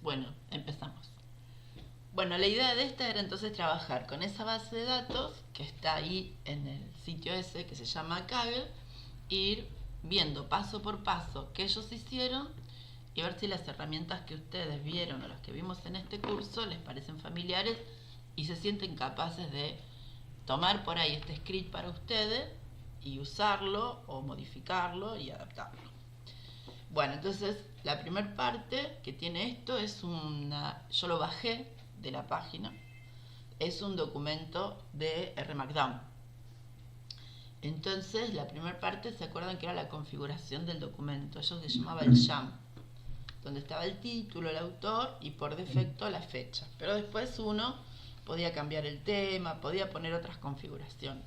Bueno, empezamos. Bueno, la idea de esta era entonces trabajar con esa base de datos que está ahí en el sitio ese que se llama Kaggle, ir viendo paso por paso qué ellos hicieron y ver si las herramientas que ustedes vieron o las que vimos en este curso les parecen familiares y se sienten capaces de tomar por ahí este script para ustedes y usarlo o modificarlo y adaptarlo. Bueno, entonces la primera parte que tiene esto es yo lo bajé de la página, es un documento de R Markdown. Entonces la primera parte, ¿se acuerdan que era la configuración del documento? Eso se llamaba el YAM, donde estaba el título, el autor y por defecto la fecha. Pero después uno podía cambiar el tema, podía poner otras configuraciones.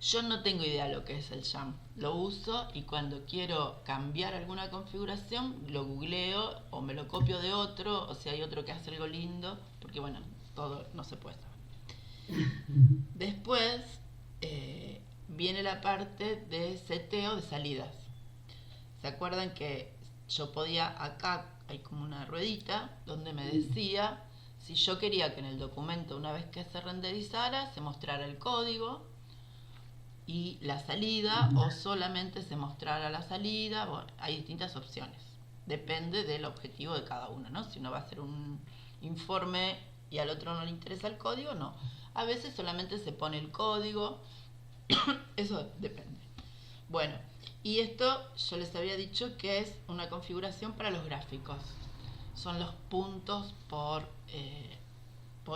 Yo no tengo idea lo que es el YAM. Lo uso y cuando quiero cambiar alguna configuración lo googleo o me lo copio de otro, o si hay otro que hace algo lindo, porque bueno, todo no se puede saber. Después viene la parte de seteo de salidas. ¿Se acuerdan que yo podía, acá hay como una ruedita donde me decía si yo quería que en el documento, una vez que se renderizara, se mostrara el código y la salida o solamente se mostrara la salida? Bueno, hay distintas opciones, depende del objetivo de cada uno, ¿no? Si uno va a hacer un informe y al otro no le interesa el código, no. A veces solamente se pone el código, eso depende. Bueno, y esto yo les había dicho que es una configuración para los gráficos. Son los puntos por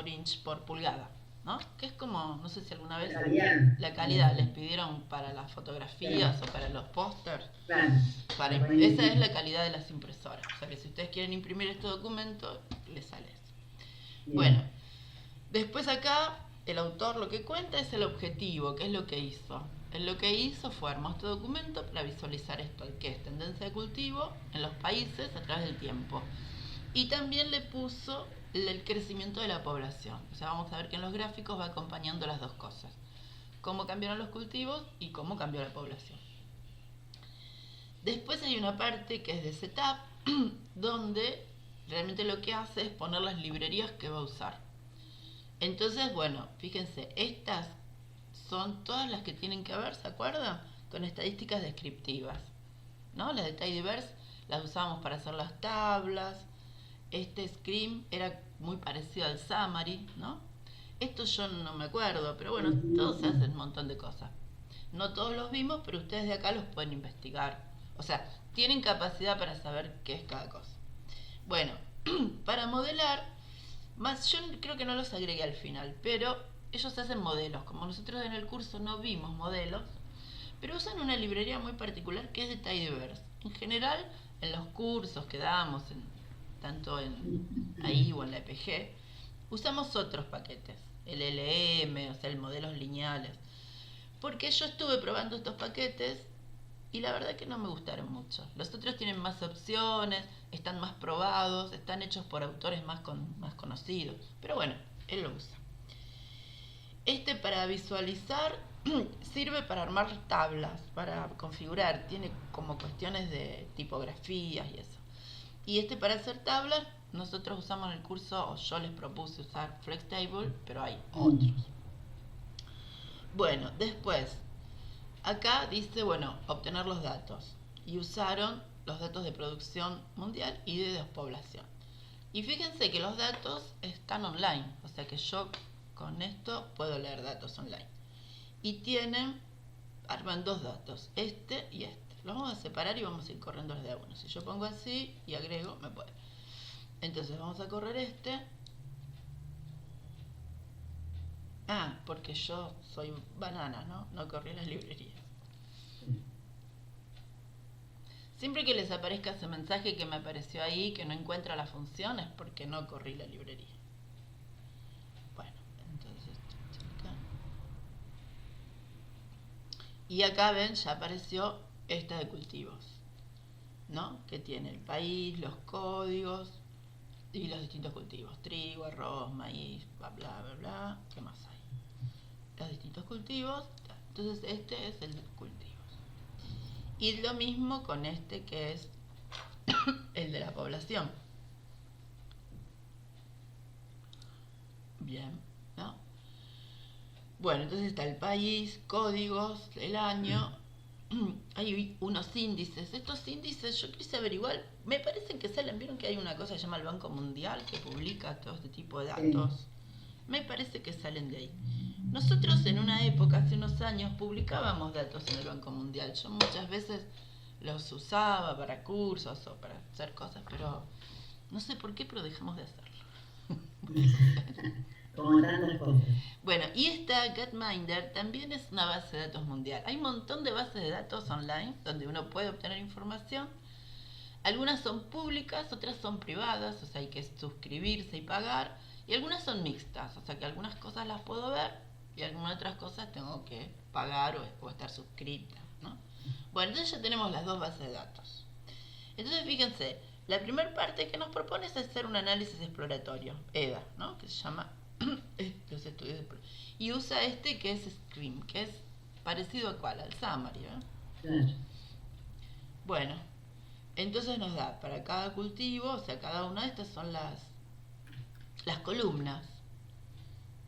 inch por pulgada, ¿no? Que es como, no sé si alguna vez la calidad les pidieron para las fotografías o para los pósters. Esa es la calidad de las impresoras. O sea que si ustedes quieren imprimir este documento, les sale eso. Bueno, después acá el autor lo que cuenta es el objetivo, que es lo que hizo. Lo que hizo fue armar este documento para visualizar esto, que es tendencia de cultivo en los países a través del tiempo. Y también le puso el crecimiento de la población. O sea, vamos a ver que en los gráficos va acompañando las dos cosas. Cómo cambiaron los cultivos y cómo cambió la población. Después hay una parte que es de setup, donde realmente lo que hace es poner las librerías que va a usar. Entonces, bueno, fíjense, estas son todas las que tienen que ver, ¿se acuerdan? Con estadísticas descriptivas, ¿no? Las de Tidyverse las usábamos para hacer las tablas. Este Scream era muy parecido al Summary, ¿no? Esto yo no me acuerdo, pero bueno, todos se hacen un montón de cosas. No todos los vimos, pero ustedes de acá los pueden investigar. O sea, tienen capacidad para saber qué es cada cosa. Bueno, para modelar, más yo creo que no los agregué al final, pero ellos hacen modelos. Como nosotros en el curso no vimos modelos, pero usan una librería muy particular que es de Tidyverse. En general, en los cursos que damos, tanto ahí o en la EPG, usamos otros paquetes, el LM, o sea, el modelos lineales, porque yo estuve probando estos paquetes y la verdad que no me gustaron mucho. Los otros tienen más opciones, están más probados, están hechos por autores más conocidos, pero bueno, él lo usa. Este para visualizar sirve para armar tablas, para configurar, tiene como cuestiones de tipografías y eso. Y este para hacer tablas, nosotros usamos en el curso, o yo les propuse usar FlexTable, pero hay otros. Bueno, después, acá dice, bueno, obtener los datos. Y usaron los datos de producción mundial y de despoblación. Y fíjense que los datos están online, o sea que yo con esto puedo leer datos online. Y arman dos datos, este y este. Los vamos a separar y vamos a ir corriendo los de a uno. Si yo pongo así y agrego, me puede. Entonces vamos a correr este. Ah, porque yo soy banana, ¿no? No corrí las librerías. Siempre que les aparezca ese mensaje que me apareció ahí, que no encuentra la función, es porque no corrí la librería. Bueno, entonces... Y acá ven, ya apareció esta de cultivos, ¿no? Que tiene el país, los códigos y los distintos cultivos. Trigo, arroz, maíz, bla, bla, bla, bla. ¿Qué más hay? Los distintos cultivos. Entonces este es el de cultivos. Y lo mismo con este que es el de la población. Bien, ¿no? Bueno, entonces está el país, códigos, el año. Hay unos índices. Estos índices yo quise averiguar. Me parecen que salen. ¿Vieron que hay una cosa que se llama el Banco Mundial que publica todo este tipo de datos? Me parece que salen de ahí. Nosotros en una época, hace unos años, publicábamos datos en el Banco Mundial. Yo muchas veces los usaba para cursos o para hacer cosas, pero no sé por qué, pero dejamos de hacerlo. Como tantas cosas. Bueno, y esta Gapminder también es una base de datos mundial. Hay un montón de bases de datos online donde uno puede obtener información. Algunas son públicas, otras son privadas, o sea, hay que suscribirse y pagar. Y algunas son mixtas, o sea que algunas cosas las puedo ver y algunas otras cosas tengo que pagar o estar suscrita, ¿no? Bueno, entonces ya tenemos las dos bases de datos. Entonces fíjense, la primera parte que nos propone es hacer un análisis exploratorio, EDA, ¿no? Que se llama los estudios y usa este que es Scream, que es parecido a cuál, al Summary, ¿eh? Claro. Bueno, entonces nos da para cada cultivo, o sea, cada una de estas son las columnas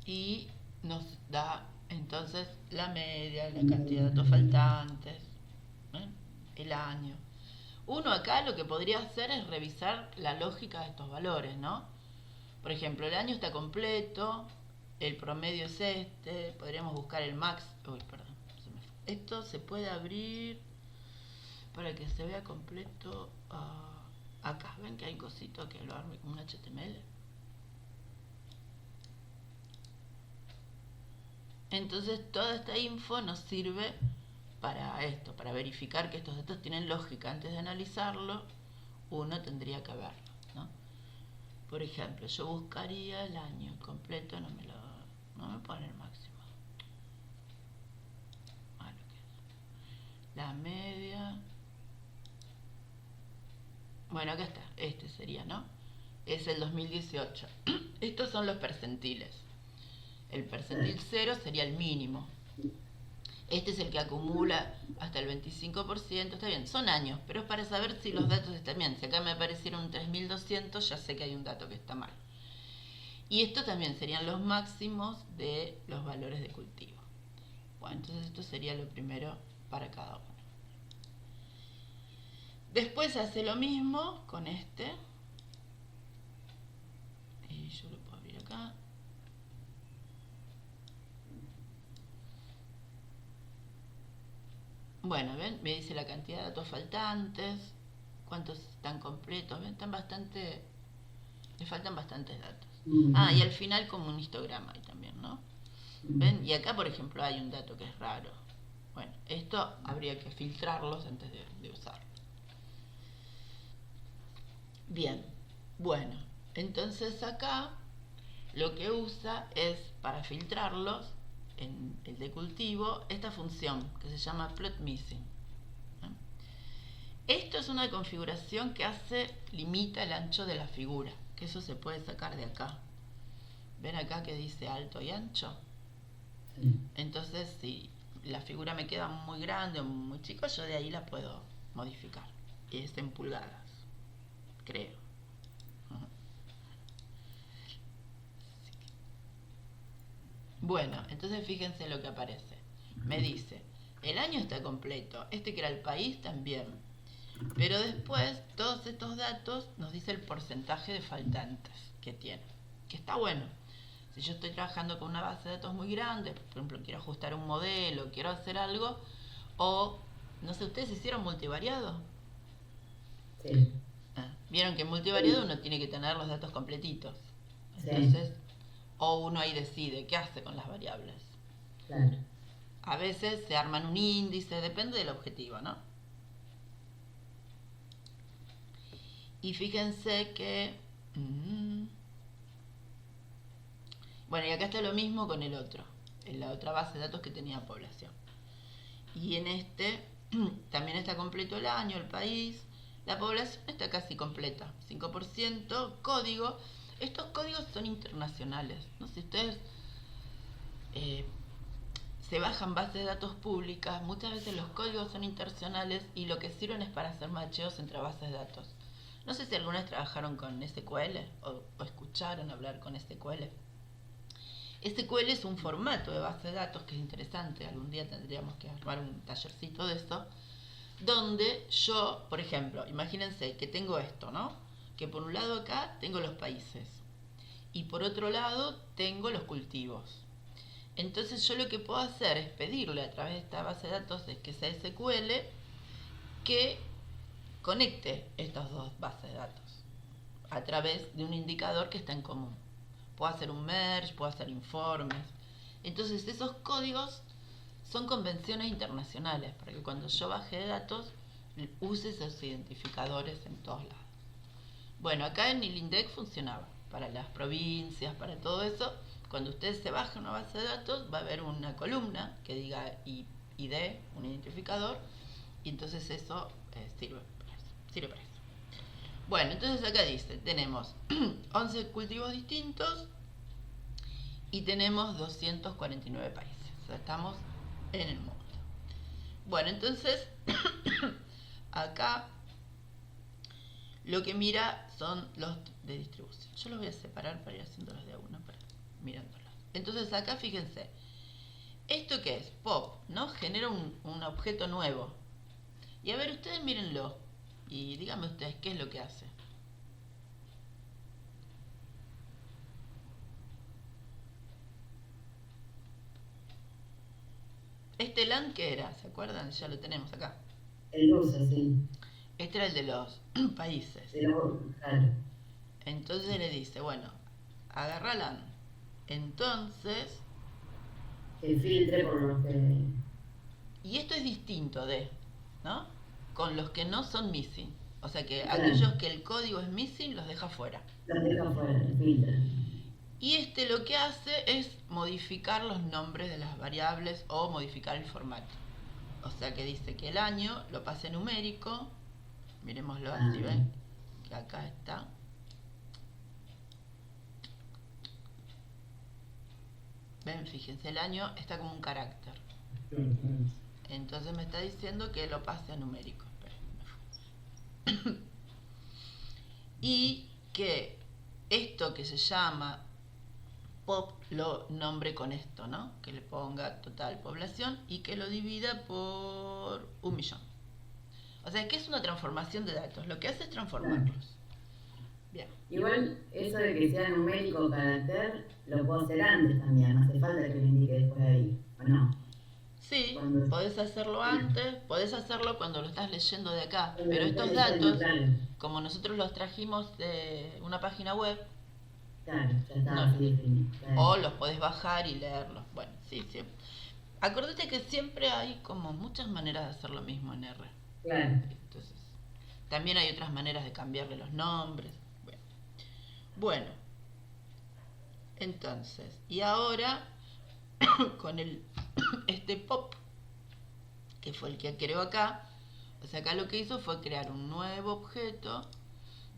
y nos da entonces la media, la cantidad de datos faltantes, ¿eh? El año. Uno acá lo que podría hacer es revisar la lógica de estos valores, ¿no? Por ejemplo, el año está completo, el promedio es este, podríamos buscar el max. Uy, perdón, se me fue. Esto se puede abrir para que se vea completo. Acá, ven que hay cosito que lo arme con un HTML. Entonces toda esta info nos sirve para esto, para verificar que estos datos tienen lógica. Antes de analizarlo, uno tendría que verlo, ¿no? Por ejemplo, yo buscaría el año completo, no me pone el máximo. La media. Bueno, acá está, este sería, ¿no? Es el 2018. Estos son los percentiles. El percentil 0 sería el mínimo. Este es el que acumula hasta el 25%, está bien, son años, pero es para saber si los datos están bien. Si acá me aparecieron 3200, ya sé que hay un dato que está mal. Y esto también serían los máximos de los valores de cultivo. Bueno, entonces esto sería lo primero para cada uno. Después hace lo mismo con este. Y yo lo puedo abrir acá. Bueno, ven, me dice la cantidad de datos faltantes, cuántos están completos, ven, están bastante, le faltan bastantes datos. Ah, y al final como un histograma ahí también, ¿no? Ven, y acá por ejemplo hay un dato que es raro. Bueno, esto habría que filtrarlos antes de usarlo. Bien, bueno, entonces acá lo que usa es para filtrarlos en el de cultivo esta función que se llama plot missing. Esto es una configuración que limita el ancho de la figura, que eso se puede sacar de acá. ¿Ven acá que dice alto y ancho? Entonces si la figura me queda muy grande o muy chica, yo de ahí la puedo modificar. Y es en pulgadas, creo. Bueno, entonces fíjense lo que aparece. Me dice, el año está completo, este que era el país también. Pero después, todos estos datos nos dice el porcentaje de faltantes que tiene, que está bueno. Si yo estoy trabajando con una base de datos muy grande, por ejemplo, quiero ajustar un modelo, quiero hacer algo, o, no sé, ¿ustedes hicieron multivariado? Sí. Vieron que en multivariado uno tiene que tener los datos completitos. Entonces, o uno ahí decide qué hace con las variables. Claro. A veces se arman un índice, depende del objetivo, ¿no? Y fíjense que... Bueno, y acá está lo mismo con el otro, en la otra base de datos que tenía población. Y en este también está completo el año, el país. La población está casi completa, 5%, código. Estos códigos son internacionales. No sé si ustedes se bajan bases de datos públicas, muchas veces los códigos son internacionales y lo que sirven es para hacer macheos entre bases de datos. No sé si alguna vez trabajaron con SQL o escucharon hablar con SQL. SQL es un formato de base de datos que es interesante, algún día tendríamos que armar un tallercito de eso, donde yo, por ejemplo, imagínense que tengo esto, ¿no? Que por un lado acá tengo los países y por otro lado tengo los cultivos. Entonces yo lo que puedo hacer es pedirle a través de esta base de datos, que sea SQL, que conecte estas dos bases de datos a través de un indicador que está en común. Puedo hacer un merge, puedo hacer informes. Entonces esos códigos son convenciones internacionales para que cuando yo baje de datos use esos identificadores en todos lados. Bueno, acá en el INDEC funcionaba para las provincias, para todo eso. Cuando ustedes se bajen una base de datos va a haber una columna que diga ID, un identificador, y entonces eso sirve para eso. Bueno, entonces acá dice, tenemos 11 cultivos distintos y tenemos 249 países. O sea, estamos en el mundo. Bueno, entonces acá lo que mira son los de distribución. Yo los voy a separar para ir haciéndolos de a uno, para mirándolos. Entonces acá fíjense, ¿esto qué es? Pop, ¿no? Genera un objeto nuevo. Y a ver, ustedes mírenlo y díganme ustedes qué es lo que hace. Este LAN, ¿qué era? ¿Se acuerdan? Ya lo tenemos acá. El uso, sí. Este era el de los países. Claro. Entonces le dice, bueno, agarra LAN. Entonces, Que filtre por los que... y esto es distinto de, ¿no? Con los que no son missing. O sea que Claro. aquellos que el código es missing los deja fuera. Los deja fuera, filtra. Y este lo que hace es modificar los nombres de las variables o modificar el formato. O sea que dice que el año lo pase numérico. Miremoslo así, ¿ven? Que acá está. Ven, fíjense, el año está como un carácter. Entonces me está diciendo que lo pase a numérico. Y que esto que se llama pop lo nombre con esto, ¿no? Que le ponga total población y que lo divida por 1.000.000. O sea, que es una transformación de datos. Lo que hace es transformarlos. Bien. Igual, eso de que sea numérico o carácter, lo puedo hacer antes también. No hace falta que lo indique después ahí, ¿o no? Sí, Cuando... podés hacerlo antes, podés hacerlo cuando lo estás leyendo de acá. Cuando Pero lo estos estás leyendo, datos, claro. como nosotros los trajimos de una página web, Claro, ya está no, así definido. Claro. o los podés bajar y leerlos. Bueno, sí, sí. Acordate que siempre hay como muchas maneras de hacer lo mismo en R. Claro. Entonces, también hay otras maneras de cambiarle los nombres. Bueno, entonces, y ahora con este pop, que fue el que creó acá, o sea, acá lo que hizo fue crear un nuevo objeto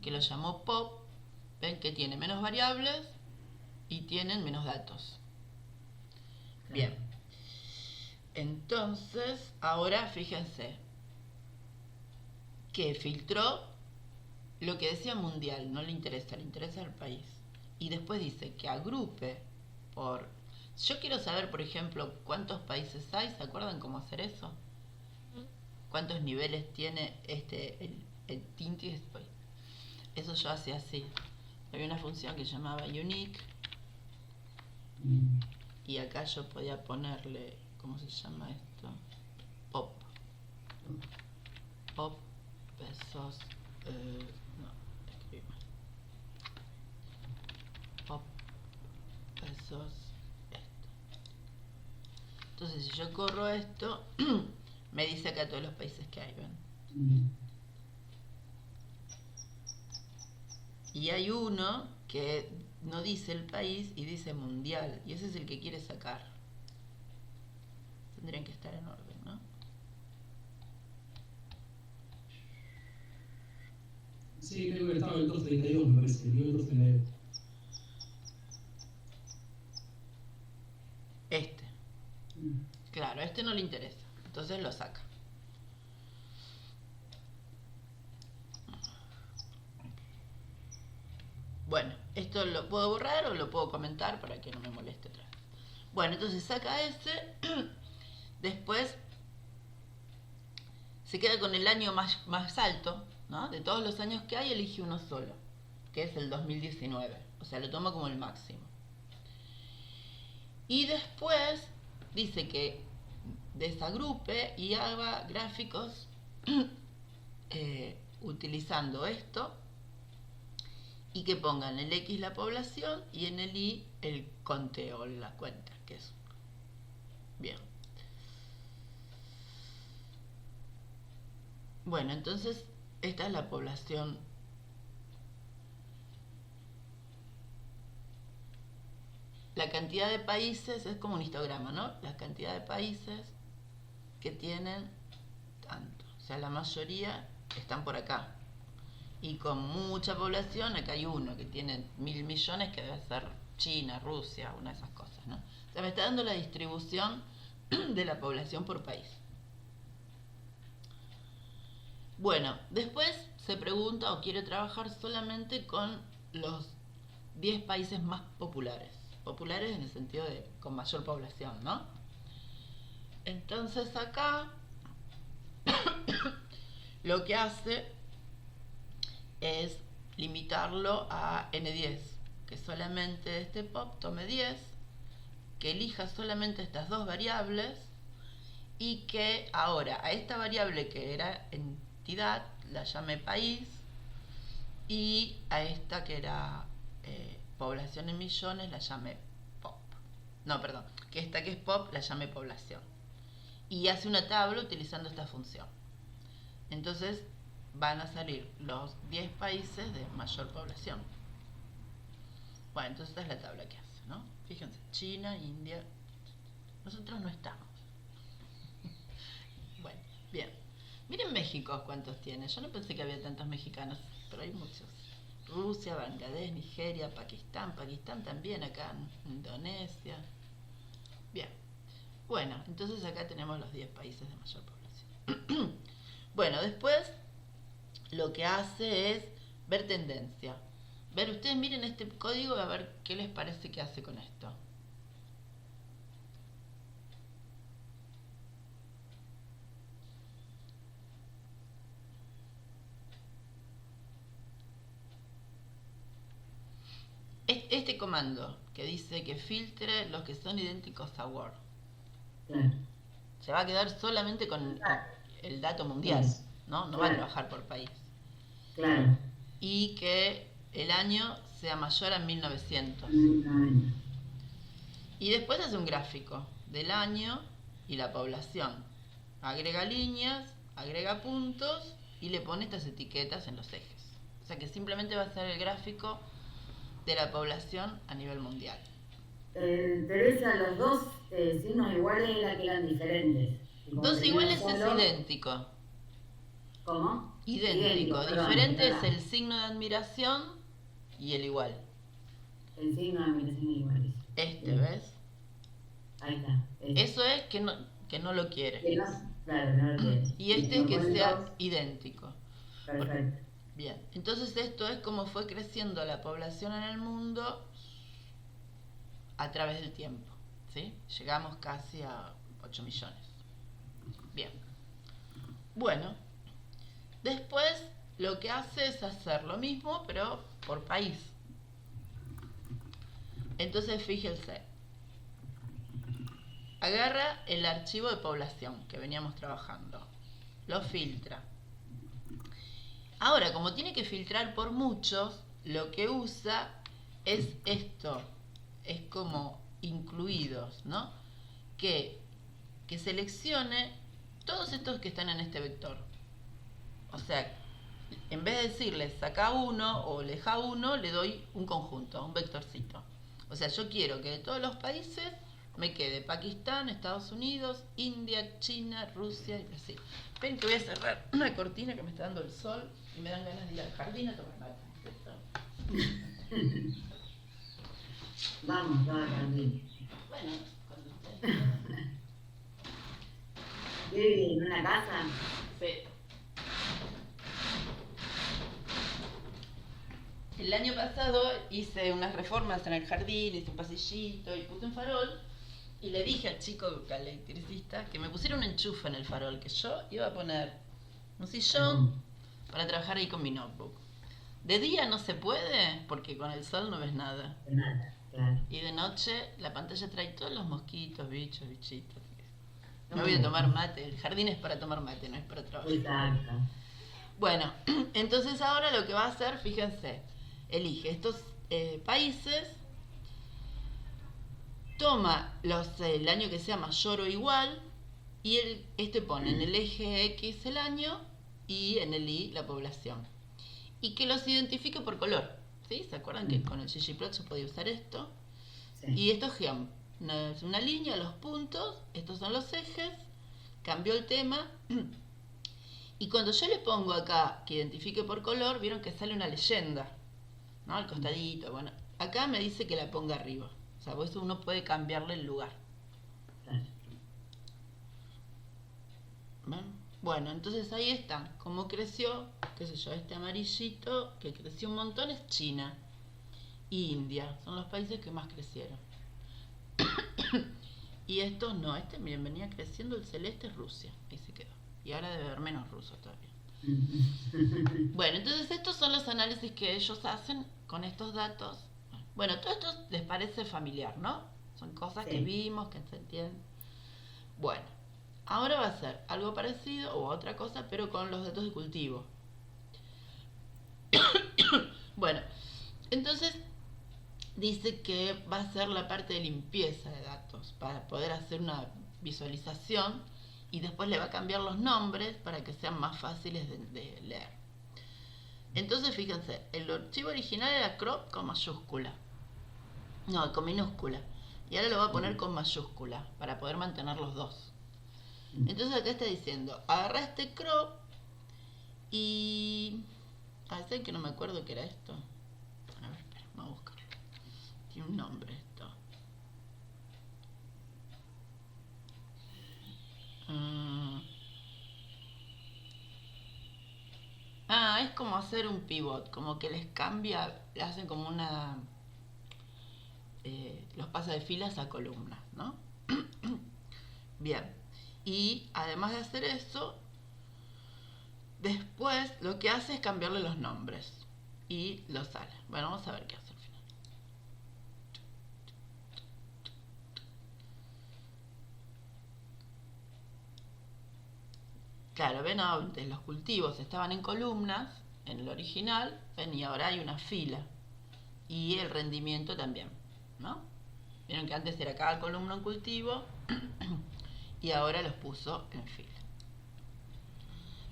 que lo llamó pop. Ven que tiene menos variables y tienen menos datos. Bien. Entonces, ahora fíjense que filtró lo que decía mundial, no le interesa el país. Y después dice que agrupe por... Yo quiero saber, por ejemplo, cuántos países hay. ¿Se acuerdan cómo hacer eso? ¿Cuántos niveles tiene el Tinti? Eso yo hacía así. Había una función que se llamaba unique. Y acá yo podía ponerle... ¿Cómo se llama esto? Pop. Pop versus... no, escribí mal. Pop versus esto. Entonces, si yo corro esto, me dice acá todos los países que hay, ¿ven? Y hay uno que no dice el país y dice mundial, y ese es el que quiere sacar. Tendrían que estar en orden, ¿no? Sí, creo que estaba en el 232, me parece, el nivel 232. Este. Claro, a este no le interesa, entonces lo saca. Bueno, esto lo puedo borrar o lo puedo comentar para que no me moleste otra vez. Bueno, entonces saca ese, después se queda con el año más alto, ¿no? De todos los años que hay, elige uno solo, que es el 2019. O sea, lo toma como el máximo. Y después dice que desagrupe y haga gráficos utilizando esto y que pongan en el X la población y en el Y el conteo, la cuenta, que es bien. Bueno, entonces esta es la población. La cantidad de países es como un histograma, ¿no? La cantidad de países que tienen tanto. O sea, la mayoría están por acá. Y con mucha población, acá hay uno que tiene 1.000 millones, que debe ser China, Rusia, una de esas cosas, ¿no? O sea, me está dando la distribución de la población por país. Bueno, después se pregunta o quiere trabajar solamente con los 10 países más populares. Populares en el sentido de con mayor población, ¿no? Entonces acá lo que hace es limitarlo a N10, que solamente este pop tome 10, que elija solamente estas dos variables y que ahora a esta variable que era entidad la llame país y a esta que era población en millones la llame pop. No, perdón, que esta que es pop la llame población. Y hace una tabla utilizando esta función. Entonces van a salir los 10 países de mayor población. Bueno, entonces esta es la tabla que hace, ¿no? Fíjense, China, India, nosotros no estamos. Bueno, bien. Miren México cuántos tiene. Yo no pensé que había tantos mexicanos, pero hay muchos. Rusia, Bangladesh, Nigeria, Pakistán también acá, Indonesia. Bien. Bueno, entonces acá tenemos los 10 países de mayor población. Bueno, después lo que hace es ver tendencia. Ustedes miren este código y a ver qué les parece que hace con esto. Este comando que dice que filtre los que son idénticos a Word. Claro. Se va a quedar solamente con el dato mundial, ¿no? No va a trabajar por país. Claro. Y que el año sea mayor a 1900. Y después hace un gráfico del año y la población. Agrega líneas, agrega puntos y le pone estas etiquetas en los ejes. O sea que simplemente va a ser el gráfico de la población a nivel mundial. Teresa, los dos signos iguales era que eran diferentes. Dos iguales es idéntico. ¿Cómo? Idéntico. Diferente es el signo de admiración y el igual. El signo de admiración igual. ¿Ves? Ahí está. Eso es que no lo quiere. Claro, no lo quiere. Y este es que sea idéntico. Perfecto. Bien, entonces esto es como fue creciendo la población en el mundo a través del tiempo, ¿sí? Llegamos casi a 8 millones. Bien. Bueno, después lo que hace es hacer lo mismo, pero por país. Entonces, fíjense. Agarra el archivo de población que veníamos trabajando. Lo filtra. Ahora, como tiene que filtrar por muchos, lo que usa es esto. Es como incluidos, ¿no? Que seleccione todos estos que están en este vector. O sea, en vez de decirle saca uno o deja uno, le doy un conjunto, un vectorcito. O sea, yo quiero que de todos los países me quede Pakistán, Estados Unidos, India, China, Rusia y Brasil. Esperen que voy a cerrar una cortina que me está dando el sol y me dan ganas de ir al jardín a tomar mate. Vamos al jardín. Bueno, cuando ustedes... ¿Vive en una casa? Sí. El año pasado hice unas reformas en el jardín, hice un pasillito y puse un farol. Y le dije al chico, al electricista, que me pusiera un enchufe en el farol, que yo iba a poner un sillón para trabajar ahí con mi notebook. De día no se puede, porque con el sol no ves nada. De nada, claro. Y de noche la pantalla trae todos los mosquitos, bichos, bichitos. Me voy a tomar mate. El jardín es para tomar mate, no es para trabajar. Exacto. Bueno, entonces ahora lo que va a hacer, fíjense, elige estos países, toma el año que sea mayor o igual, y pone en el eje X el año y en el Y la población. Y que los identifique por color. ¿Sí? ¿Se acuerdan que con el ggplot se podía usar esto? Sí. Y esto es una línea, los puntos, estos son los ejes, cambió el tema. Y cuando yo le pongo acá que identifique por color, vieron que sale una leyenda, ¿no? Al costadito, bueno. Acá me dice que la ponga arriba. O sea, por eso uno puede cambiarle el lugar. Claro. ¿Ven? Bueno, entonces ahí está. Como creció, qué sé yo, este amarillito que creció un montón es China y India. Son los países que más crecieron. Y estos no, miren, venía creciendo el celeste es Rusia. Ahí se quedó. Y ahora debe haber menos rusos todavía. Bueno, entonces estos son los análisis que ellos hacen con estos datos. Bueno, todo esto les parece familiar, ¿no? Son cosas que vimos, que se entienden. Bueno, ahora va a ser algo parecido o otra cosa, pero con los datos de cultivo. Bueno, entonces dice que va a ser la parte de limpieza de datos para poder hacer una visualización y después le va a cambiar los nombres para que sean más fáciles de leer. Entonces fíjense, el archivo original era crop con mayúscula, no, con minúscula, y ahora lo va a poner con mayúscula para poder mantener los dos. Entonces acá está diciendo, agarra este crop y... ¿saben que no me acuerdo qué era esto? A ver, espera, vamos a buscarlo. Tiene un nombre esto. Es como hacer un pivot, como que les cambia, le hacen como una... los pasa de filas a columnas, ¿no? Bien, y además de hacer eso, después lo que hace es cambiarle los nombres y los sale. Bueno, vamos a ver qué hace al final. Claro, ven, antes los cultivos estaban en columnas, en el original, ven, y ahora hay una fila. Y el rendimiento también, ¿no? Vieron que antes era cada columna un cultivo y ahora los puso en fila.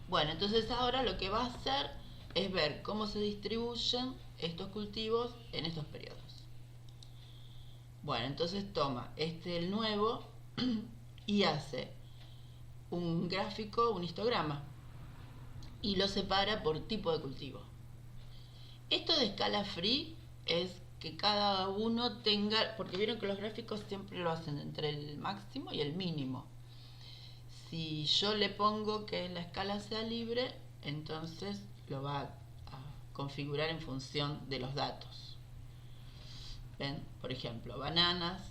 Bueno, entonces ahora lo que va a hacer es ver cómo se distribuyen estos cultivos en estos periodos. Bueno, entonces toma el nuevo y hace un gráfico, un histograma, y lo separa por tipo de cultivo. Esto de escala free es que cada uno tenga, porque vieron que los gráficos siempre lo hacen entre el máximo y el mínimo. Si yo le pongo que la escala sea libre, entonces lo va a configurar en función de los datos. ¿Ven? Por ejemplo, bananas,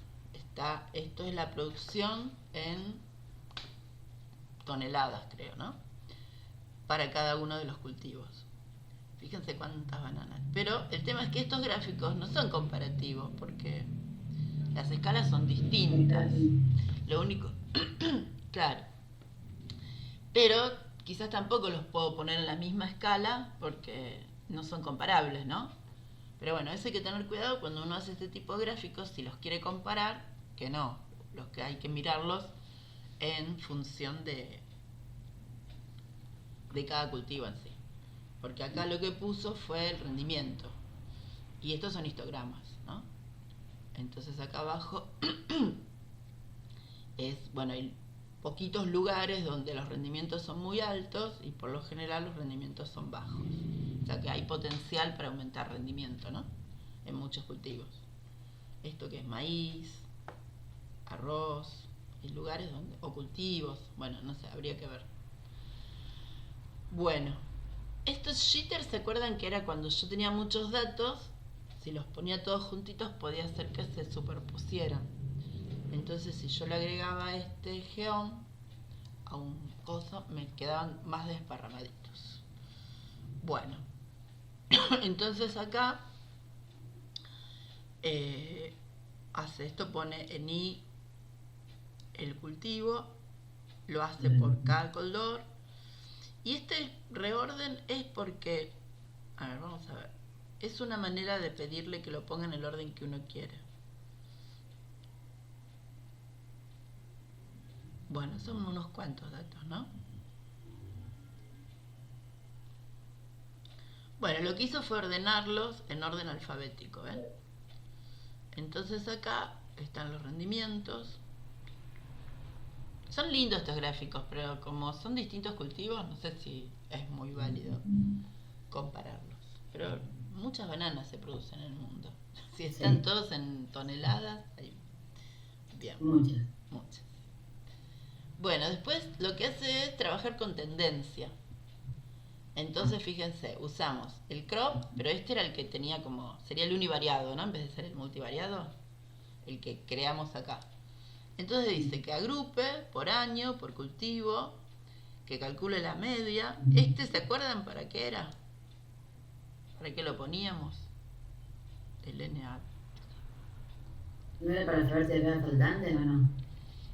esto es la producción en toneladas, creo, ¿no? Para cada uno de los cultivos. Fíjense cuántas bananas. Pero el tema es que estos gráficos no son comparativos porque las escalas son distintas. Lo único, claro. Pero quizás tampoco los puedo poner en la misma escala porque no son comparables, ¿no? Pero bueno, eso hay que tener cuidado cuando uno hace este tipo de gráficos, si los quiere comparar, que no. Los que hay que mirarlos en función de cada cultivo en sí. Porque acá lo que puso fue el rendimiento. Y estos son histogramas, ¿no? Entonces acá abajo bueno, hay poquitos lugares donde los rendimientos son muy altos y por lo general los rendimientos son bajos. O sea que hay potencial para aumentar rendimiento, ¿no? En muchos cultivos. Esto que es maíz, arroz, hay lugares donde, o cultivos, bueno, no sé, habría que ver. Bueno, estos jitters, ¿se acuerdan que era cuando yo tenía muchos datos? Si los ponía todos juntitos podía hacer que se superpusieran. Entonces si yo le agregaba este geom a un coso, me quedaban más desparramaditos. Bueno, entonces acá hace esto, pone en i el cultivo, lo hace por cada color, y este reorden es porque, a ver, vamos a ver, es una manera de pedirle que lo ponga en el orden que uno quiere. Bueno, son unos cuantos datos, ¿no? Bueno, lo que hizo fue ordenarlos en orden alfabético, ¿ven? Entonces acá están los rendimientos. Son lindos estos gráficos, pero como son distintos cultivos, no sé si es muy válido compararlos. Pero muchas bananas se producen en el mundo. Si están todos en toneladas, hay bien. Muchas. Bueno, después lo que hace es trabajar con tendencia. Entonces, fíjense, usamos el crop, pero este era el que tenía como, sería el univariado, ¿no? En vez de ser el multivariado, el que creamos acá. Entonces dice que agrupe por año, por cultivo, que calcule la media. ¿Se acuerdan para qué era? ¿Para qué lo poníamos? El NA. ¿No era para saber si había faltantes o no?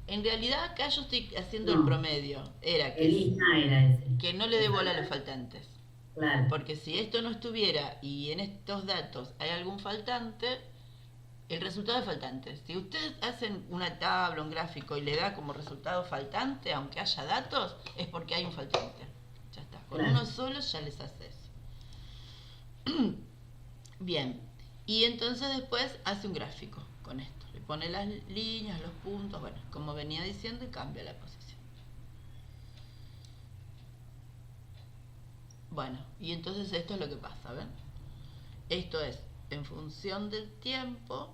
En realidad acá yo estoy haciendo el promedio. Era que, el ISNA era ese. Que no le dé bola a los faltantes. Claro. Porque si esto no estuviera y en estos datos hay algún faltante, el resultado es faltante. Si ustedes hacen una tabla, un gráfico y le da como resultado faltante, aunque haya datos, es porque hay un faltante. Ya está. Con uno solo ya les hace eso. Bien. Y entonces después hace un gráfico con esto. Le pone las líneas, los puntos, bueno, como venía diciendo, y cambia la posición. Bueno, y entonces esto es lo que pasa, ¿ven? Esto es en función del tiempo,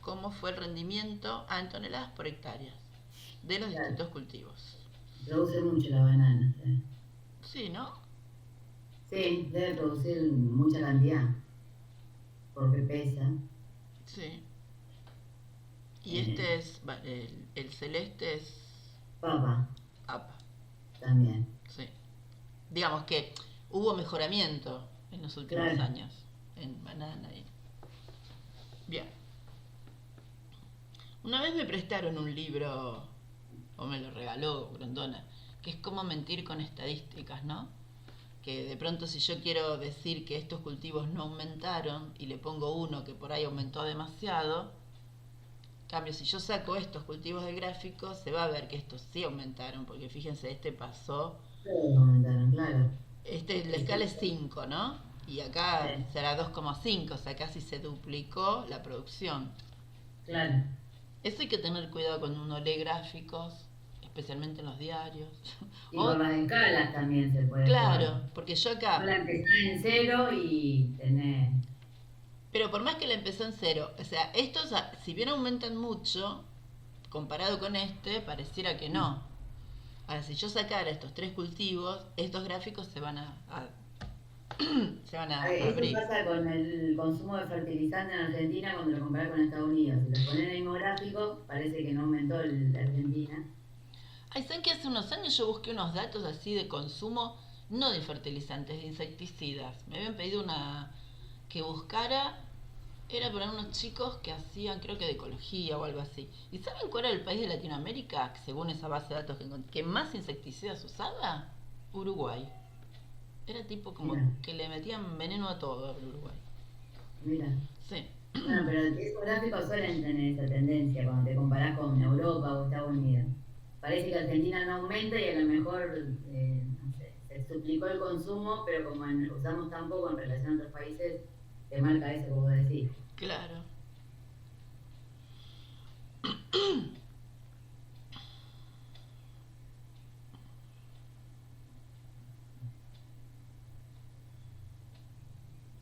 cómo fue el rendimiento en toneladas por hectáreas de los distintos cultivos. Produce mucho la banana. Sí, ¿no? Sí, debe producir mucha cantidad, porque pesa. Sí. Y este es, el celeste es... Papa. Papa. También. Sí. Digamos que hubo mejoramiento en los últimos años en banana y... Bien. Una vez me prestaron un libro, o me lo regaló Grondona, que es cómo mentir con estadísticas, ¿no? Que de pronto si yo quiero decir que estos cultivos no aumentaron y le pongo uno que por ahí aumentó demasiado, en cambio si yo saco estos cultivos de gráfico se va a ver que estos sí aumentaron, porque fíjense, este pasó... Todos aumentaron, claro. La escala es 5, ¿no? Y acá será 2,5, o sea, casi se duplicó la producción. Claro. Eso hay que tener cuidado cuando uno lee gráficos, especialmente en los diarios. Y con las escalas también se puede. Claro, jugar. porque yo acá... La empezás en 0 y tenés... Pero por más que la empezó en 0, o sea, estos, si bien aumentan mucho, comparado con este, pareciera que no. Ahora, si yo sacara estos 3 cultivos, estos gráficos se van a se van a abrir. Eso pasa con el consumo de fertilizante en Argentina cuando lo comparás con Estados Unidos. Si lo ponen en el mismo gráfico, parece que no aumentó la Argentina. Ay, ¿saben que hace unos años yo busqué unos datos así de consumo, no de fertilizantes, de insecticidas? Me habían pedido que buscara, era para unos chicos que hacían, creo que de ecología o algo así. ¿Y saben cuál era el país de Latinoamérica, según esa base de datos que más insecticidas usaba? Uruguay. Era tipo como que le metían veneno a todo a Uruguay. Mira. Sí. Bueno, pero esos gráficos suelen tener esa tendencia cuando te comparás con Europa o Estados Unidos. Parece que Argentina no aumenta y a lo mejor, no sé, se duplicó el consumo, pero como usamos tan poco en relación a otros países, te marca eso como vos decís. Claro.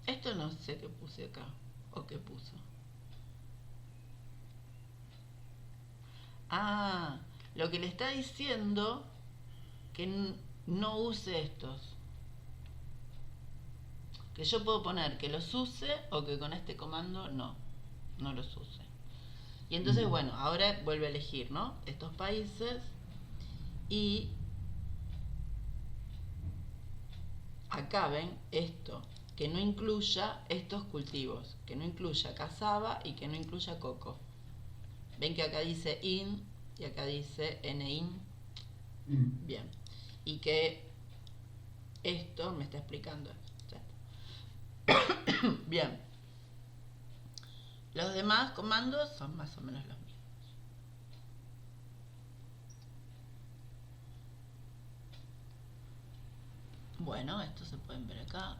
Esto no sé qué puse acá, o qué puso. Ah, lo que le está diciendo que no use estos. Que yo puedo poner que los use o que con este comando no los use. Y entonces, bueno, ahora vuelve a elegir, ¿no? Estos países y acá ven esto, que no incluya estos cultivos, que no incluya cazaba y que no incluya coco. Ven que acá dice IN y acá dice NIN. Bien. Y que esto me está explicando esto. Bien. Los demás comandos son más o menos los mismos. Bueno, estos se pueden ver acá.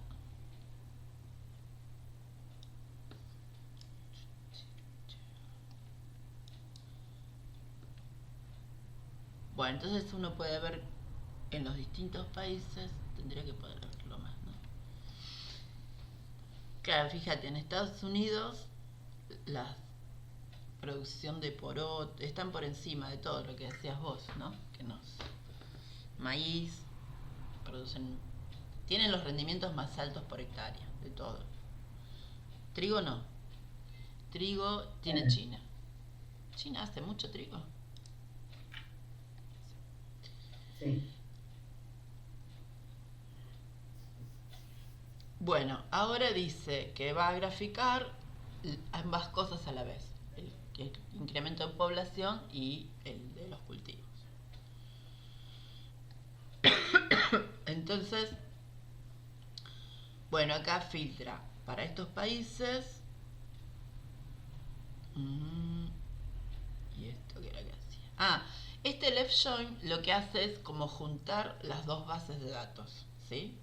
Bueno, entonces uno puede ver en los distintos países, tendría que poder verlo más, ¿no? Claro, fíjate, en Estados Unidos la producción de poroto están por encima de todo lo que decías vos, ¿no? Que maíz, tienen los rendimientos más altos por hectárea de todo. Trigo no. Trigo tiene China. China hace mucho trigo. Sí. Bueno, ahora dice que va a graficar ambas cosas a la vez, el incremento de población y el de los cultivos. Entonces, bueno, acá filtra para estos países. ¿Y esto qué era que hacía? Este left join lo que hace es como juntar las dos bases de datos, ¿sí?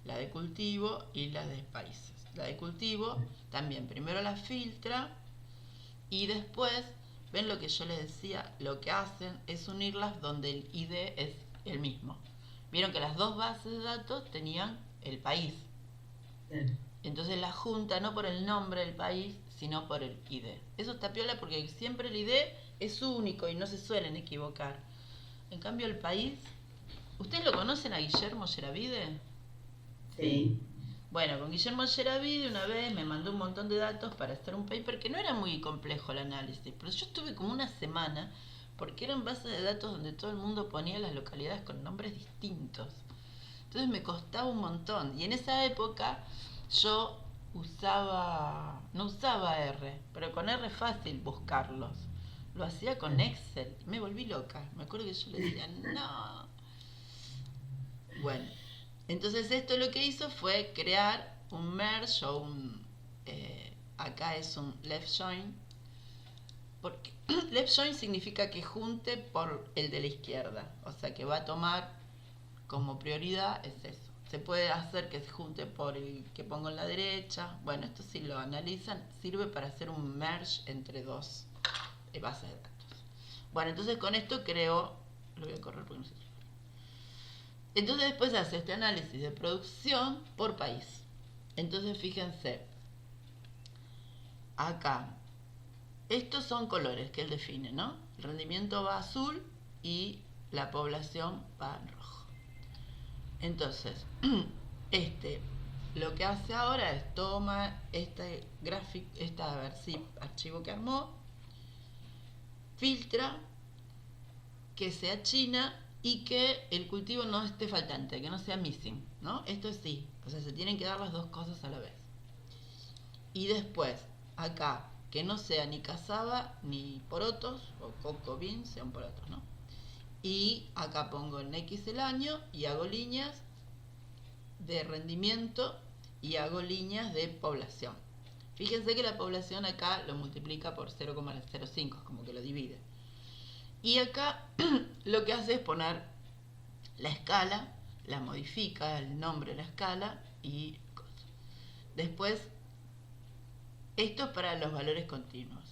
La de cultivo y la de países. La de cultivo también primero la filtra y después, ven lo que yo les decía, lo que hacen es unirlas donde el ID es el mismo. Vieron que las dos bases de datos tenían el país. Entonces la junta no por el nombre del país, sino por el ID. Eso está piola porque siempre el ID es único y no se suelen equivocar. En cambio el país, ¿ustedes lo conocen a Guillermo Yeravide? Sí. Bueno, con Guillermo Yeravide una vez me mandó un montón de datos para hacer un paper que no era muy complejo el análisis, pero yo estuve como una semana porque eran bases de datos donde todo el mundo ponía las localidades con nombres distintos. Entonces me costaba un montón. Y en esa época yo no usaba R, pero con R es fácil buscarlos. Lo hacía con Excel. Me volví loca. Me acuerdo que yo le decía, no. Bueno, entonces esto lo que hizo fue crear un merge o acá es un left join. Porque left join significa que junte por el de la izquierda. O sea que va a tomar como prioridad es eso. Se puede hacer que se junte por el que pongo en la derecha. Bueno, esto si lo analizan sirve para hacer un merge entre dos bases de datos. Bueno, entonces con esto creo, lo voy a correr porque no sé. Entonces después hace este análisis de producción por país. Entonces fíjense, acá, estos son colores que él define, ¿no? El rendimiento va azul y la población va en rojo. Entonces, lo que hace ahora es toma este archivo que armó, filtra que sea China y que el cultivo no esté faltante, que no sea missing, ¿no? Esto es sí, o sea, se tienen que dar las dos cosas a la vez. Y después, acá, que no sea ni cazaba ni porotos, o coco bean, sean porotos, ¿no? Y acá pongo en X el año y hago líneas de rendimiento y hago líneas de población. Fíjense que la población acá lo multiplica por 0,05, como que lo divide. Y acá lo que hace es poner la escala, la modifica, el nombre de la escala y cosas. Después, esto es para los valores continuos.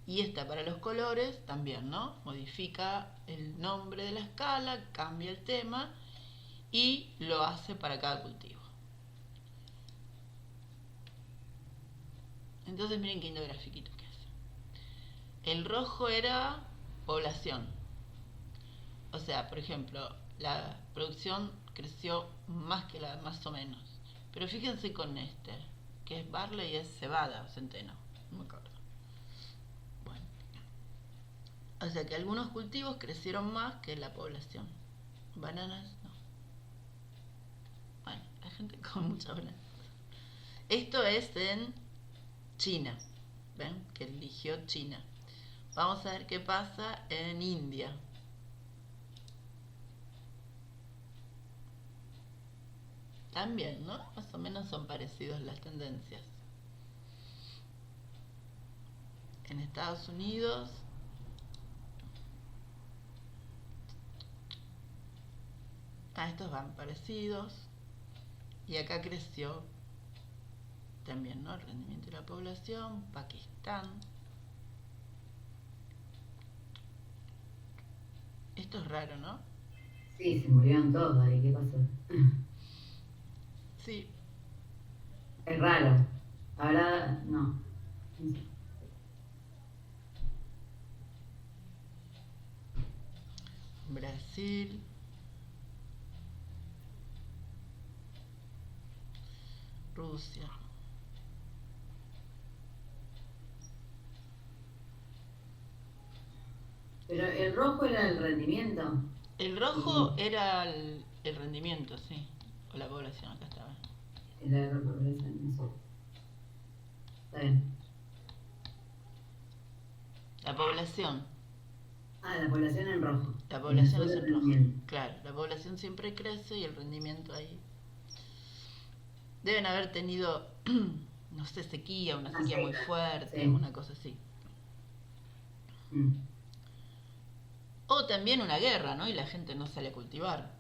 Y esta para los colores también, ¿no? Modifica el nombre de la escala, cambia el tema y lo hace para cada cultivo. Entonces miren qué lindo grafiquito que hace. El rojo era población. O sea, por ejemplo, la producción creció más que la más o menos. Pero fíjense con que es barley y es cebada o centeno. No me acuerdo. Bueno, O sea que algunos cultivos crecieron más que la población. Bananas, no. Bueno, hay gente con muchas bananas. Esto es en China. ¿Ven? Que eligió China. Vamos a ver qué pasa en India. También, ¿no? Más o menos son parecidos las tendencias. En Estados Unidos estos van parecidos. Y acá creció también, ¿no? El rendimiento de la población. Pakistán. Esto es raro, ¿no? Sí, se murieron todos ahí, ¿qué pasó? Sí. Es raro. Ahora no. Brasil. Rusia. Pero el rojo era el rendimiento. El rojo era el rendimiento, sí. O la población, acá estaba. Era el rojo, eso. Está bien. La población. La población en rojo. La población Y es el en rojo. rendimiento. Claro, la población siempre crece y el rendimiento ahí. Deben haber tenido, no sé, sequía, una sequía muy fuerte, sí. una cosa así. O también una guerra, ¿no? Y la gente no sale a cultivar.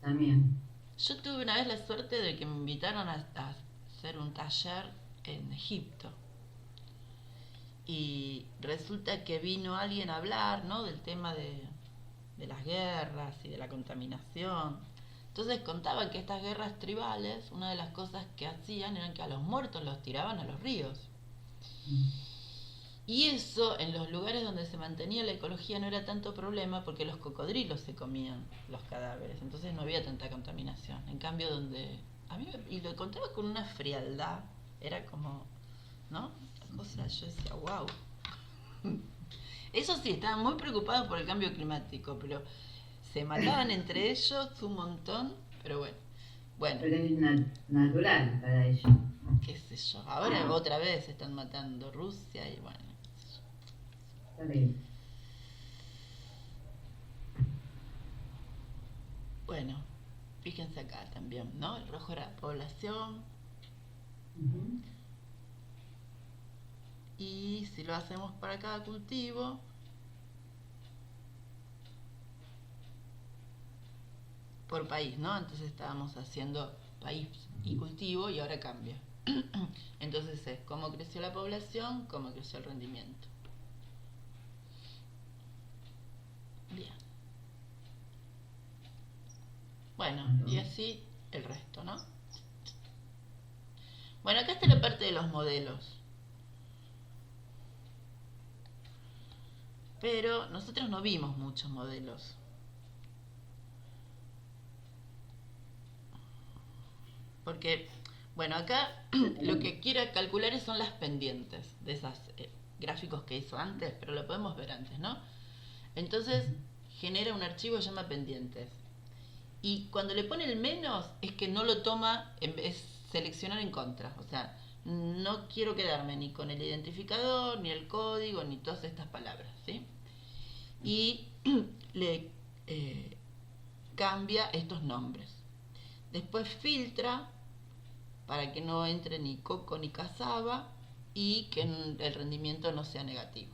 También. Yo tuve una vez la suerte de que me invitaron a hacer un taller en Egipto. Y resulta que vino alguien a hablar, ¿no? Del tema de las guerras y de la contaminación. Entonces contaban que estas guerras tribales, una de las cosas que hacían eran que a los muertos los tiraban a los ríos. Y eso, en los lugares donde se mantenía la ecología, no era tanto problema porque los cocodrilos se comían los cadáveres, entonces no había tanta contaminación. En cambio, donde... y lo contaba con una frialdad, era como... ¿no? O sea, yo decía, wow. Eso sí, estaban muy preocupados por el cambio climático, pero se mataban entre ellos un montón, pero bueno. Pero es natural para ellos. Qué sé yo. Ahora otra vez están matando Rusia y bueno. Está bien. Bueno, fíjense acá también, ¿no? El rojo era población. Y si lo hacemos para cada cultivo, por país, ¿no? Entonces estábamos haciendo país y cultivo y ahora cambia. Entonces es cómo creció la población, cómo creció el rendimiento. Bien. Bueno, y así el resto, ¿no? Bueno, acá está la parte de los modelos. Pero nosotros no vimos muchos modelos. Porque, bueno, acá lo que quiero calcular son las pendientes de esos gráficos que hizo antes, pero lo podemos ver antes, ¿no? Entonces genera un archivo que se llama pendientes. Y cuando le pone el menos es que no lo toma, es seleccionar en contra. O sea, no quiero quedarme ni con el identificador, ni el código, ni todas estas palabras, ¿sí? Y le cambia estos nombres. Después filtra para que no entre ni coco ni cazaba y que el rendimiento no sea negativo.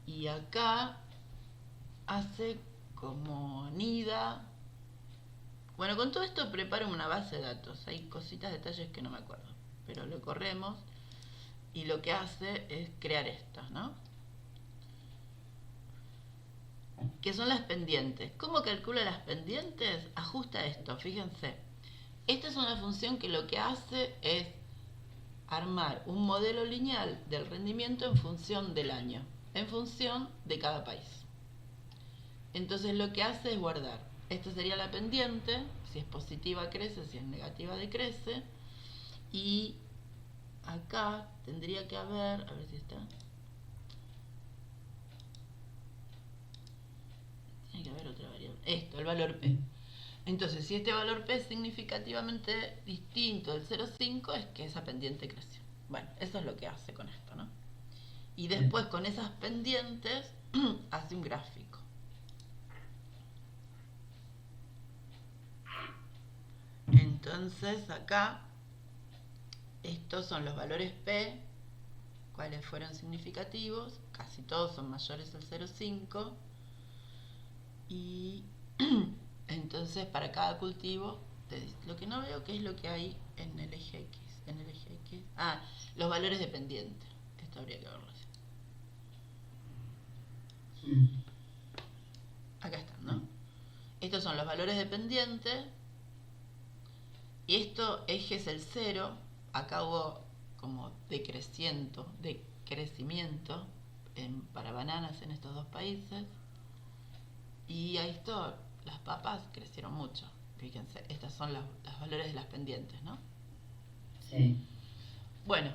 Y acá hace como nida. Bueno, con todo esto preparo una base de datos. Hay cositas, detalles que no me acuerdo, pero lo corremos y lo que hace es crear esto, ¿no? Que son las pendientes. ¿Cómo calcula las pendientes? Ajusta esto, fíjense. Esta es una función que lo que hace es armar un modelo lineal del rendimiento en función del año, en función de cada país. Entonces lo que hace es guardar. Esta sería la pendiente, si es positiva crece, si es negativa decrece. Y acá tendría que haber, a ver si está, Hay que ver otra variable. Esto, el valor P. Entonces, si este valor P es significativamente distinto del 0,5, es que esa pendiente creció. Bueno, eso es lo que hace con esto, ¿no? Y después con esas pendientes hace un gráfico. Entonces acá, estos son los valores P, cuáles fueron significativos, casi todos son mayores al 0,5, y entonces para cada cultivo, lo que no veo que es lo que hay en el eje X. En el eje X. Ah, los valores dependientes. Esto habría que verlo. Acá están, ¿no? Estos son los valores dependientes. Y esto, eje es el 0. Acá hubo como decrecimiento para bananas en estos dos países. Y a esto, las papas crecieron mucho. Fíjense, estas son los valores de las pendientes, ¿no? Sí. Bueno,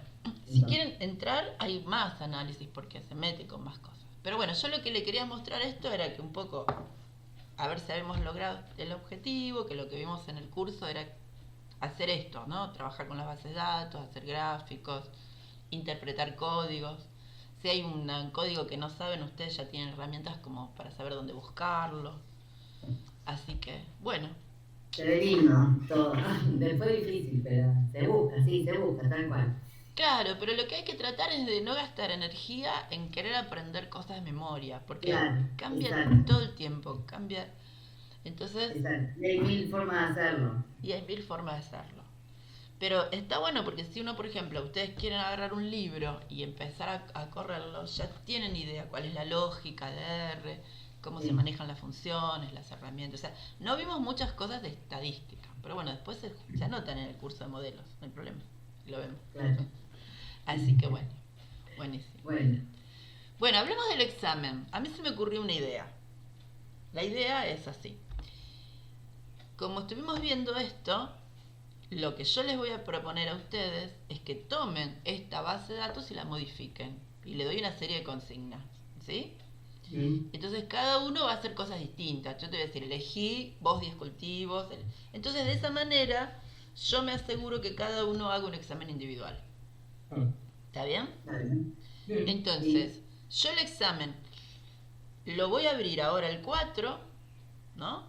si quieren entrar, hay más análisis porque se mete con más cosas. Pero bueno, yo lo que le quería mostrar esto era que un poco, a ver si habíamos logrado el objetivo, que lo que vimos en el curso era hacer esto, ¿no? Trabajar con las bases de datos, hacer gráficos, interpretar códigos. Si hay un código que no saben, ustedes ya tienen herramientas como para saber dónde buscarlo. Así que, bueno. Se ve lindo todo. Después difícil, pero se busca, tal cual. Claro, pero lo que hay que tratar es de no gastar energía en querer aprender cosas de memoria, porque cambia todo el tiempo, cambia. Entonces, y hay mil formas de hacerlo. Y hay mil formas de hacerlo. Pero está bueno porque si uno, por ejemplo, ustedes quieren agarrar un libro y empezar a correrlo, ya tienen idea cuál es la lógica de R, cómo se manejan las funciones, las herramientas. O sea, no vimos muchas cosas de estadística, pero bueno, después se anotan en el curso de modelos, no hay problema, lo vemos. Claro. Así que bueno, buenísimo. Bueno, hablemos del examen. A mí se me ocurrió una idea. La idea es así. Como estuvimos viendo esto, lo que yo les voy a proponer a ustedes es que tomen esta base de datos y la modifiquen. Y le doy una serie de consignas, ¿sí? Entonces cada uno va a hacer cosas distintas. Yo te voy a decir, elegí vos 10 cultivos. Entonces de esa manera yo me aseguro que cada uno haga un examen individual. ¿Está bien? Entonces, yo el examen lo voy a abrir ahora el 4, ¿no?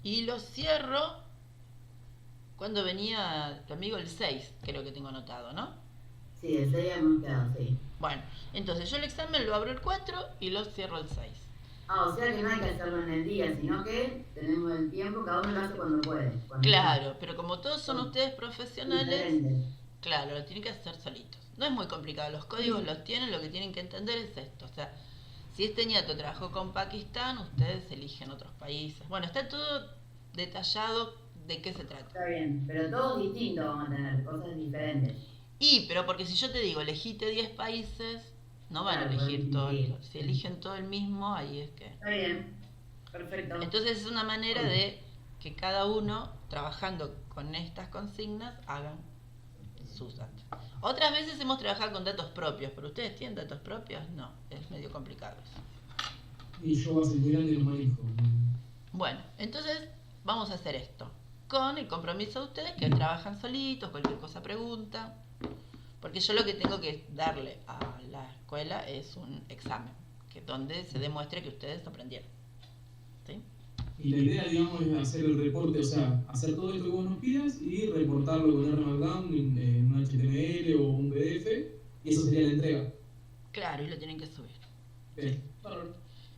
Y lo cierro cuando venía tu amigo el 6, creo que tengo anotado, ¿no? Sí, el 6 hemos quedado, sí. Bueno, entonces yo el examen lo abro el 4 y lo cierro el 6. O sea que no hay que hacerlo en el día, sino que tenemos el tiempo, cada uno lo hace cuando puede. Claro, pero como todos son ustedes profesionales, claro, lo tienen que hacer solitos. No es muy complicado, los códigos los tienen, lo que tienen que entender es esto. O sea, si este ñato trabajó con Pakistán, ustedes eligen otros países. Bueno, está todo detallado de qué se trata. Está bien, pero todos distintos vamos a tener, cosas diferentes. Pero porque si yo te digo, elegite 10 países, no van a elegir todos. Si eligen todo el mismo, ahí es que... Está bien, perfecto. Entonces es una manera de que cada uno, trabajando con estas consignas, hagan sus datos. Otras veces hemos trabajado con datos propios, pero ¿ustedes tienen datos propios? No, es medio complicado eso. Y yo base muy grande lo manejo. Bueno, entonces vamos a hacer esto. Con el compromiso de ustedes que trabajan solitos, cualquier cosa pregunta. Porque yo lo que tengo que darle a la escuela es un examen, que donde se demuestre que ustedes aprendieron. ¿Sí? Y la idea, digamos, es hacer el reporte, o sea, hacer todo esto que vos nos pidas y reportarlo con RMalDAM en un HTML o un PDF, y eso sería la entrega. Claro, y lo tienen que subir. Bien.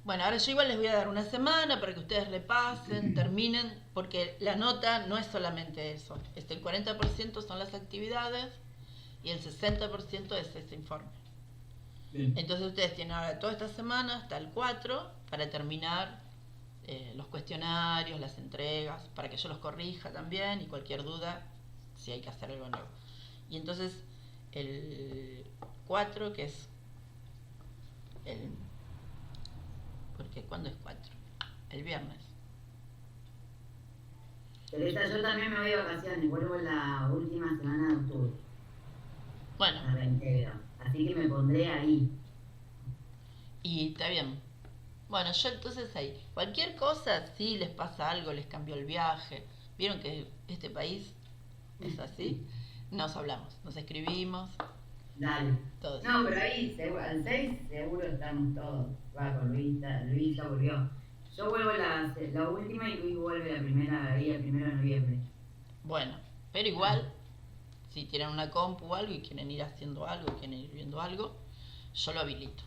Bueno, ahora yo igual les voy a dar una semana para que ustedes repasen, terminen, porque la nota no es solamente eso. El 40% son las actividades y el 60% es ese informe. Bien. Entonces ustedes tienen ahora toda esta semana hasta el 4 para terminar los cuestionarios, las entregas, para que yo los corrija también y cualquier duda si hay que hacer algo nuevo. Y entonces el 4, que es el... Porque ¿cuándo es 4? El viernes. Teresa, yo también me voy de vacaciones, vuelvo la última semana de octubre. Bueno. A reintegro. Así que me pondré ahí. Y está bien. Bueno, yo entonces ahí, cualquier cosa, si les pasa algo, les cambió el viaje, vieron que este país es así, nos hablamos, nos escribimos, Dale. todo. No, pero ahí, al 6 seguro estamos todos. Va con Luis, Luis ya volvió. Yo vuelvo la última y Luis vuelve la primera, ahí el 1 de noviembre. Bueno, pero igual, si tienen una compu o algo y quieren ir haciendo algo, quieren ir viendo algo, yo lo habilito.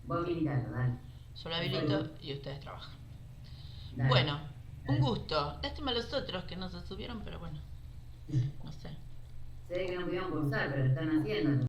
Vos militando, dale. Yo lo habilito y ustedes trabajan. Dale. Bueno, un gusto. Lástima a los otros que no se subieron, pero bueno, no sé. Se ve que no pudieron cursar, pero lo están haciendo.